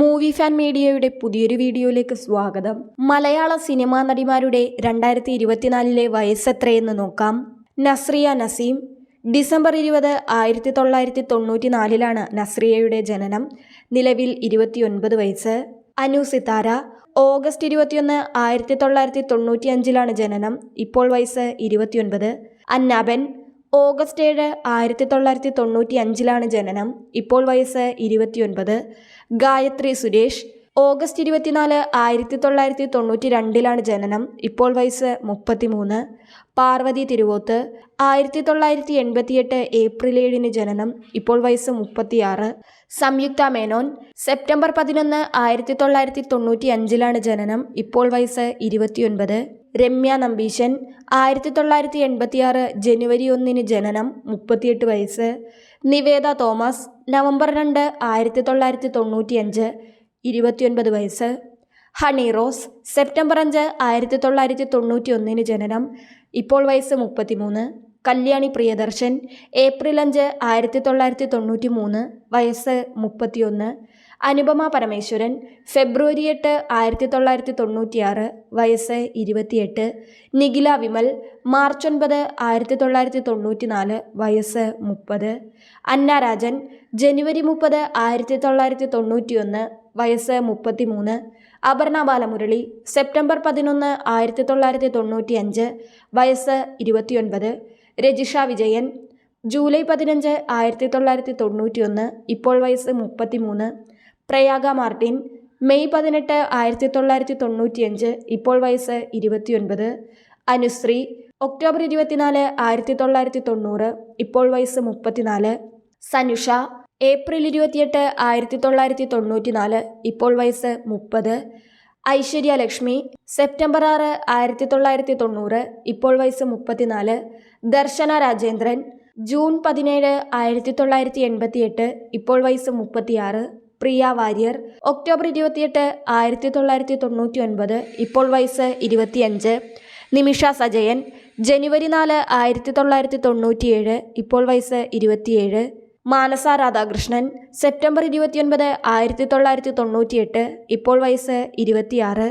Movie fan മീഡിയയുടെ പുതിയൊരു വീഡിയോയിലേക്ക് സ്വാഗതം. മലയാള സിനിമാ നടിമാരുടെ 2024 വയസ്സെത്രയെന്ന് നോക്കാം. നസ്രിയ നസീം. ഡിസംബർ 20, 1994 നസ്രിയയുടെ ജനനം. നിലവിൽ 29 വയസ്സ്. അനു സിതാര. ഓഗസ്റ്റ് 21, 1995 ജനനം. ഇപ്പോൾ വയസ്സ് 29. അന്നാബെൻ. ഓഗസ്റ്റ് 7, 1995 ജനനം. ഇപ്പോൾ വയസ്സ് 29. ഗായത്രി സുരേഷ്. ഓഗസ്റ്റ് 24, 1992 ജനനം. ഇപ്പോൾ വയസ്സ് 33. പാർവതി തിരുവോത്ത്. 1988 ഏപ്രിൽ 7 ജനനം. ഇപ്പോൾ വയസ്സ് 36. സംയുക്ത മേനോൻ. സെപ്റ്റംബർ 11, 1995 ജനനം. ഇപ്പോൾ വയസ്സ് 29. രമ്യ നമ്പീശൻ. 1986 ജനുവരി 1 ജനനം. 38 വയസ്സ്. നിവേദ തോമസ്. നവംബർ 2, 1995 29 വയസ്സ്. ഹണി റോസ്. സെപ്റ്റംബർ 5, 1991 ജനനം. ഇപ്പോൾ വയസ്സ് 33. കല്യാണി പ്രിയദർശൻ. ഏപ്രിൽ 5, 1993 വയസ്സ് 31. അനുപമ പരമേശ്വരൻ. ഫെബ്രുവരി 8, 1996 വയസ്സ് 28. നിഖില വിമൽ. മാർച്ച് 9, 1994 വയസ്സ് 30. അന്ന രാജൻ. ജനുവരി 30, 1991 വയസ്സ് 33. അപർണ ബാലമുരളി. സെപ്റ്റംബർ 11, 1995 വയസ്സ് 29. രജിഷ വിജയൻ. ജൂലൈ 15, 1991 ഇപ്പോൾ വയസ്സ് 33. പ്രയാഗ മാർട്ടിൻ. മെയ് 18, 1995 ഇപ്പോൾ വയസ്സ് 29. അനുശ്രീ. ഒക്ടോബർ 24, 1990 ഇപ്പോൾ വയസ്സ് 34. സനുഷ. ഏപ്രിൽ 28, 1994 ഇപ്പോൾ വയസ്സ് 30. ഐശ്വര്യ ലക്ഷ്മി. സെപ്റ്റംബർ 6, 1990 ഇപ്പോൾ വയസ്സ് 34. ദർശന രാജേന്ദ്രൻ. ജൂൺ 17, 1988 ഇപ്പോൾ വയസ്സ് 36. പ്രിയ വാര്യർ. ഒക്ടോബർ 28, 1999 ഇപ്പോൾ വയസ്സ് 25. നിമിഷ സജയൻ. ജനുവരി 4, 1997 ഇപ്പോൾ വയസ്സ് 27. മാനസ രാധാകൃഷ്ണൻ. സെപ്റ്റംബർ 29, 1998 ഇപ്പോൾ വയസ്സ് 26.